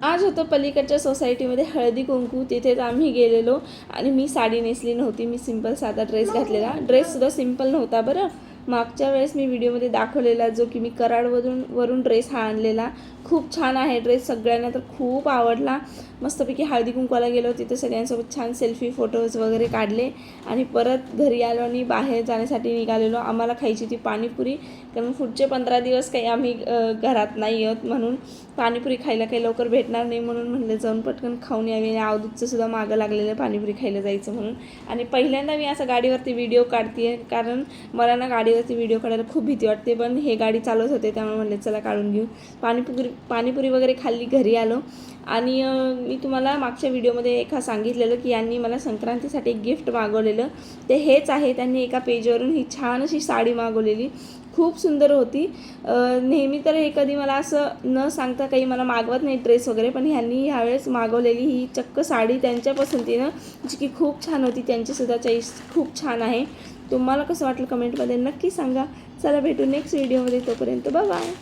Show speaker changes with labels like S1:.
S1: आज होतं पलीकडच्या सोसायटीमध्ये हळदी कुंकू, तिथेच आम्ही गेलेलो आणि मी साडी नेसली नव्हती, मी सिंपल साधा ड्रेस घातलेला. ड्रेससुद्धा सिंपल नव्हता बरं. मागच्या वेळेस मी व्हिडिओमध्ये दाखवलेला जो की मी वरून ड्रेस हा आणलेला. खूप छान आहे ड्रेस, सगळ्यांना तर खूप आवडला. मस्तपैकी हळदी कुंकवाला गेलो, तिथे सगळ्यांसोबत छान सेल्फी फोटोज वगैरे काढले आणि परत घरी आलो आणि बाहेर जाण्यासाठी निघालेलो. आम्हाला खायची ती पाणीपुरी, कारण पुढचे 15 दिवस काही आम्ही घरात नाही आहोत, म्हणून पाणीपुरी खायला काही लवकर भेटणार नाही, म्हणून म्हणलं जाऊन पटकन खाऊन यावे. अवधूतचं सुद्धा मागं लागलेलं पाणीपुरी खायला जायचं म्हणून. आणि पहिल्यांदा मी असं गाडीवरती व्हिडिओ काढते, कारण मला ना गाडीवरती व्हिडिओ काढायला खूप भीती वाटते, पण हे गाडी चालवत होते त्यामुळे म्हणले चला काढून घेऊ. पाणीपुरी वगैरे खाल्ली, घरी आलो. आणि मी तुम्हाला मागच्या व्हिडिओमध्ये एका सांगितलेलं की यांनी मला संक्रांतीसाठी एक गिफ्ट मागवलेलं, ते हेच आहे. त्यांनी एका पेजवरून ही छान अशी साडी मागवलेली, खूप सुंदर होती. नेहमी तर हे कधी मला असं न सांगता काही मला मागवत नाही ड्रेस वगैरे, पण ह्यांनी ह्यावेळेस मागवलेली ही चक्क साडी त्यांच्या पसंतीनं, जी की खूप छान होती. त्यांचीसुद्धा चॉईस खूप छान आहे. तुम्हाला कसं वाटलं कमेंटमध्ये नक्की सांगा. चला भेटू नेक्स्ट व्हिडिओमध्ये, तोपर्यंत बाय बाय.